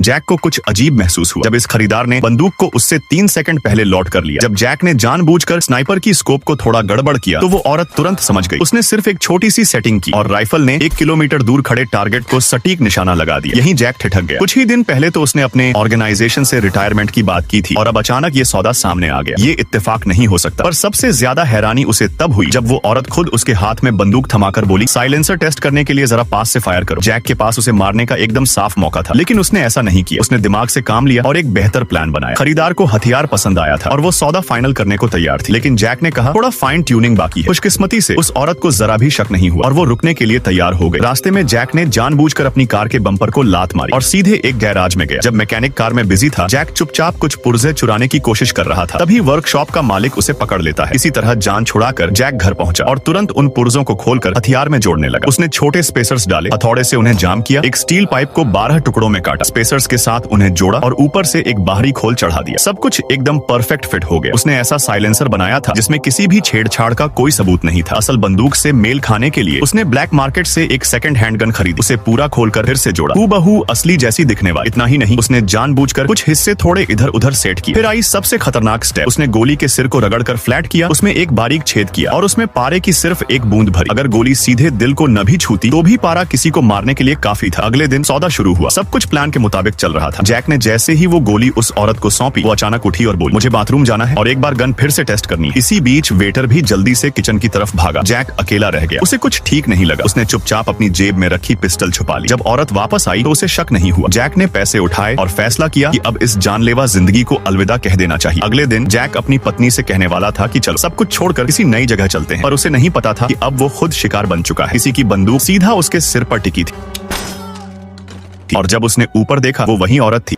Jack को कुछ अजीब महसूस हुआ जब इस खरीदार ने बंदूक को उससे 3 सेकंड पहले लौट कर लिया। जब जैक ने जानबूझकर स्नाइपर की स्कोप को थोड़ा गड़बड़ किया तो वो औरत तुरंत समझ गई। उसने सिर्फ एक छोटी सी सेटिंग की और राइफल ने 1 किलोमीटर दूर खड़े टारगेट को सटीक निशाना लगा दिया। यहीं जैक ठिठक गया। कुछ ही दिन पहले तो उसने अपने ऑर्गेनाइजेशन से रिटायरमेंट की बात की थी और अब अचानक ये सौदा सामने आ गया। ये इत्तेफाक नहीं हो सकता। पर सबसे ज्यादा हैरानी उसे तब हुई जब वो औरत खुद उसके हाथ में बंदूक थमाकर बोली, साइलेंसर टेस्ट करने के लिए जरा पास से फायर करो। जैक के पास उसे मारने का एकदम साफ मौका था, लेकिन उसने ऐसा नहीं किया। उसने दिमाग से काम लिया और एक बेहतर प्लान बनाया। खरीदार को हथियार पसंद आया था और वो सौदा फाइनल करने को तैयार थी, लेकिन जैक ने कहा थोड़ा फाइन ट्यूनिंग बाकी है। खुशकिस्मती से उस औरत को जरा भी शक नहीं हुआ और वो रुकने के लिए तैयार हो गई। रास्ते में जैक ने जानबूझकर अपनी कार के बम्पर को लात मारी और सीधे एक गैराज में गया। जब मैकेनिक कार में बिजी था, जैक चुपचाप कुछ पुर्जे चुराने की कोशिश कर रहा था। तभी वर्कशॉप का मालिक उसे पकड़ लेता है। इसी तरह जान छुड़ाकर जैक घर पहुंचा और तुरंत उन पुर्जों को खोलकर हथियार में जोड़ने लगा। उसने छोटे स्पेसर्स डाले, हथौड़े से उन्हें जाम किया, एक स्टील पाइप को 12 टुकड़ों में काटा, स्पेसर्स के साथ उन्हें जोड़ा और ऊपर से एक बाहरी खोल चढ़ा दिया। सब कुछ एकदम परफेक्ट फिट हो गया। उसने ऐसा साइलेंसर बनाया था जिसमें किसी भी छेड़छाड़ का कोई सबूत नहीं था। असल बंदूक से मेल खाने के लिए उसने ब्लैक मार्केट से एक सेकंड हैंड गन खरीदी, उसे पूरा खोलकर फिर से जोड़ा, हूबहू असली जैसी दिखने वाली। इतना ही नहीं, उसने जानबूझकर कुछ हिस्से थोड़े इधर उधर सेट किए। फिर आई सबसे खतरनाक स्टेप। उसने गोली के सिर को रगड़कर फ्लैट किया, उसमें एक बारीक छेद किया और उसमें पारे की सिर्फ एक बूंद भरी। अगर गोली सीधे दिल को न भी छूती तो भी पारा किसी को मारने के लिए काफी था। अगले दिन सौदा शुरू हुआ। सब कुछ प्लान के मुताबिक चल रहा था। जैक ने जैसे ही वो गोली उस औरत को सौंपी, वो अचानक उठी और बोली, मुझे बाथरूम जाना है और एक बार गन फिर से टेस्ट करनी है। इसी बीच वेटर भी जल्दी से किचन की तरफ भागा। जैक अकेला रह गया। उसे कुछ ठीक नहीं लगा। उसने चुपचाप अपनी जेब में रखी पिस्टल छुपा ली। जब औरत वापस आई तो उसे शक नहीं हुआ। जैक ने पैसे उठाए और फैसला किया कि अब इस जानलेवा जिंदगी को अलविदा कह देना चाहिए। अगले दिन जैक अपनी पत्नी से कहने वाला था कि चलो सब कुछ छोड़कर किसी नई जगह चलते हैं, पर उसे नहीं पता था कि अब वो खुद शिकार बन चुका है। किसी की बंदूक सीधा उसके सिर पर टिकी थी और जब उसने ऊपर देखा वो वही औरत थी।